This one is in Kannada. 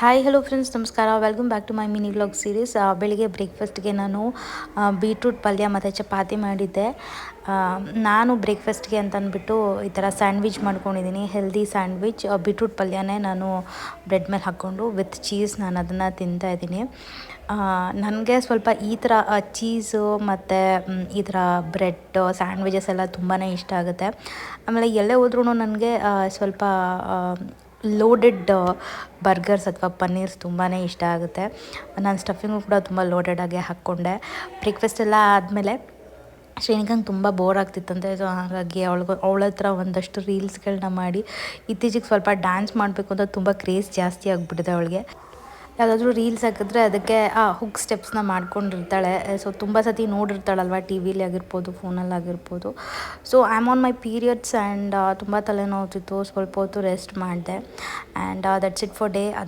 ಹಾಯ್ ಹಲೋ ಫ್ರೆಂಡ್ಸ್, ನಮಸ್ಕಾರ. Welcome back to my mini vlog series. ಬೆಳಿಗ್ಗೆ ಬ್ರೇಕ್ಫಾಸ್ಟ್ಗೆ ನಾನು ಬೀಟ್ರೂಟ್ ಪಲ್ಯ ಮತ್ತು ಚಪಾತಿ ಮಾಡಿದ್ದೆ. ನಾನು ಬ್ರೇಕ್ಫಾಸ್ಟ್ಗೆ ಅಂತ ಅಂದ್ಬಿಟ್ಟು ಈ ಥರ ಸ್ಯಾಂಡ್ವಿಚ್ ಮಾಡ್ಕೊಂಡಿದ್ದೀನಿ. ಹೆಲ್ದಿ ಸ್ಯಾಂಡ್ವಿಚ್, ಬೀಟ್ರೂಟ್ ಪಲ್ಯನೇ ನಾನು ಬ್ರೆಡ್ ಮೇಲೆ ಹಾಕ್ಕೊಂಡು ವಿತ್ ಚೀಸ್ ನಾನು ಅದನ್ನು ತಿಂತಾಯಿದ್ದೀನಿ. ನನಗೆ ಸ್ವಲ್ಪ ಈ ಥರ ಚೀಸು ಮತ್ತು ಈ ಥರ ಬ್ರೆಡ್ ಸ್ಯಾಂಡ್ವಿಚಸ್ ಎಲ್ಲ ತುಂಬಾ ಇಷ್ಟ ಆಗುತ್ತೆ. ಆಮೇಲೆ ಎಲ್ಲೇ ಹೋದ್ರೂ ನನಗೆ ಸ್ವಲ್ಪ ಲೋಡೆಡ್ ಬರ್ಗರ್ಸ್ ಅಥವಾ ಪನ್ನೀರ್ಸ್ ತುಂಬಾ ಇಷ್ಟ ಆಗುತ್ತೆ. ನಾನು ಸ್ಟಫಿಂಗು ಕೂಡ ತುಂಬ ಲೋಡೆಡಾಗೆ ಹಾಕ್ಕೊಂಡೆ. ಬ್ರೇಕ್ಫಾಸ್ಟ್ ಎಲ್ಲ ಆದಮೇಲೆ ಶ್ರೇಣಿಕಂಗೆ ತುಂಬ ಬೋರ್ ಆಗ್ತಿತ್ತಂತೆ. ಸೊ ಹಾಗಾಗಿ ಅವಳ ಹತ್ರ ಒಂದಷ್ಟು ರೀಲ್ಸ್ಗಳನ್ನ ಮಾಡಿ, ಇತ್ತೀಚೆಗೆ ಸ್ವಲ್ಪ ಡ್ಯಾನ್ಸ್ ಮಾಡಬೇಕು ಅಂತ ತುಂಬ ಕ್ರೇಜ್ ಜಾಸ್ತಿ ಆಗಿಬಿಟ್ಟಿದೆ ಅವಳಿಗೆ. ಯಾವುದಾದ್ರೂ ರೀಲ್ಸ್ ಹಾಕಿದ್ರೆ ಅದಕ್ಕೆ ಹುಕ್ ಸ್ಟೆಪ್ಸ್ನ ಮಾಡ್ಕೊಂಡಿರ್ತಾಳೆ. ಸೊ ತುಂಬ ಸತಿ ನೋಡಿರ್ತಾಳಲ್ವ, ಟಿ ವಿಲಿ ಆಗಿರ್ಬೋದು, ಫೋನಲ್ಲಿ ಆಗಿರ್ಬೋದು. So I am on my periods and ತುಂಬ ತಲೆನೋವ್ತಿತ್ತು. ಸ್ವಲ್ಪ ಹೊತ್ತು ರೆಸ್ಟ್ ಮಾಡಿದೆ and that's it for day.